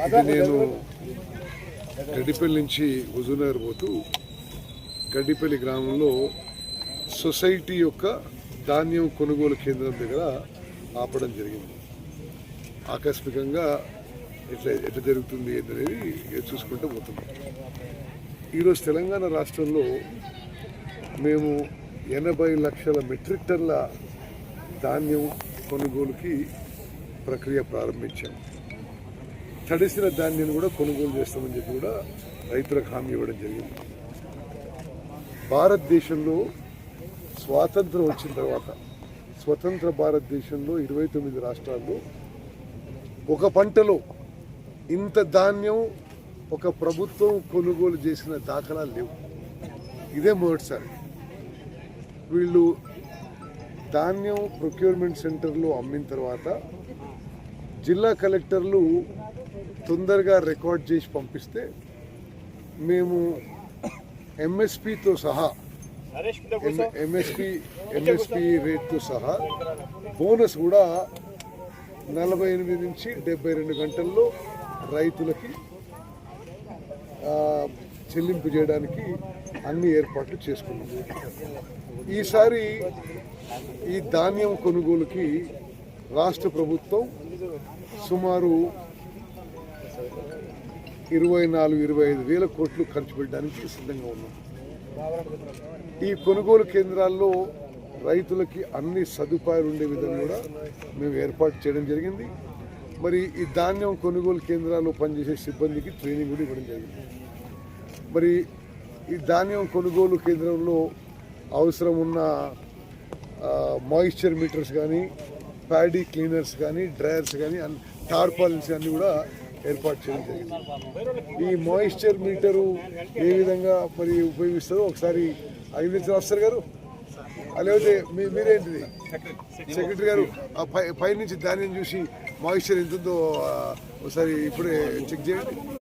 ఇది నేను గడ్డిపల్లి నుంచి హుజూర్నగర్ పోతూ గడ్డిపల్లి గ్రామంలో సొసైటీ యొక్క ధాన్యం కొనుగోలు కేంద్రం దగ్గర ఆపడం జరిగింది. ఆకస్మికంగా ఎట్లా జరుగుతుంది అనేది చూసుకుంటూ పోతున్నాం. ఈరోజు తెలంగాణ రాష్ట్రంలో మేము 80 లక్షల మెట్రిక్ టన్ల ధాన్యం కొనుగోలుకి ప్రక్రియ ప్రారంభించాం. తడిసిన ధాన్యాన్ని కూడా కొనుగోలు చేస్తామని చెప్పి కూడా రైతులకు హామీ ఇవ్వడం జరిగింది. భారతదేశంలో స్వాతంత్రం వచ్చిన తర్వాత స్వతంత్ర భారతదేశంలో 29 రాష్ట్రాల్లో ఒక పంటలో ఇంత ధాన్యం ఒక ప్రభుత్వం కొనుగోలు చేసిన దాఖలాలు లేవు. ఇదే మొదటిసారి. వీళ్ళు ధాన్యం ప్రొక్యూర్మెంట్ సెంటర్లో అమ్మిన తర్వాత జిల్లా కలెక్టర్లు తొందరగా రికార్డ్ చేసి పంపిస్తే మేము ఎంఎస్పితో సహా ఎంఎస్పి రేట్తో సహా బోనస్ కూడా 48 నుంచి 72 గంటల్లో రైతులకి చెల్లింపు చేయడానికి అన్ని ఏర్పాట్లు చేసుకున్నాం. ఈసారి ఈ ధాన్యం కొనుగోలుకి రాష్ట్ర ప్రభుత్వం సుమారు 24-25 వేల కోట్లు ఖర్చు పెట్టడానికి సిద్ధంగా ఉన్నాం. ఈ కొనుగోలు కేంద్రాల్లో రైతులకి అన్ని సదుపాయాలు ఉండే విధంగా కూడా మేము ఏర్పాటు చేయడం జరిగింది. మరి ఈ ధాన్యం కొనుగోలు కేంద్రాల్లో పనిచేసే సిబ్బందికి ట్రైనింగ్ కూడా ఇవ్వడం జరిగింది. మరి ఈ ధాన్యం కొనుగోలు కేంద్రంలో అవసరం ఉన్న మాయిశ్చర్ మీటర్స్ కానీ, ప్యాడీ క్లీనర్స్ కానీ, డ్రయర్స్ కానీ, టార్పాలిన్స్ అన్నీ కూడా ఏర్పాటు చేయడం జరిగింది. ఈ మాయిశ్చర్ మీటరు ఏ విధంగా మరి ఉపయోగిస్తారో ఒకసారి అగ్రికల్చర్ ఆఫీసర్ గారు, లేకపోతే మీరేంటిది సెక్రటరీ గారు పై నుంచి ధాన్యం చూసి మాయిశ్చర్ ఎంత ఉందో ఒకసారి ఇప్పుడే చెక్ చేయండి.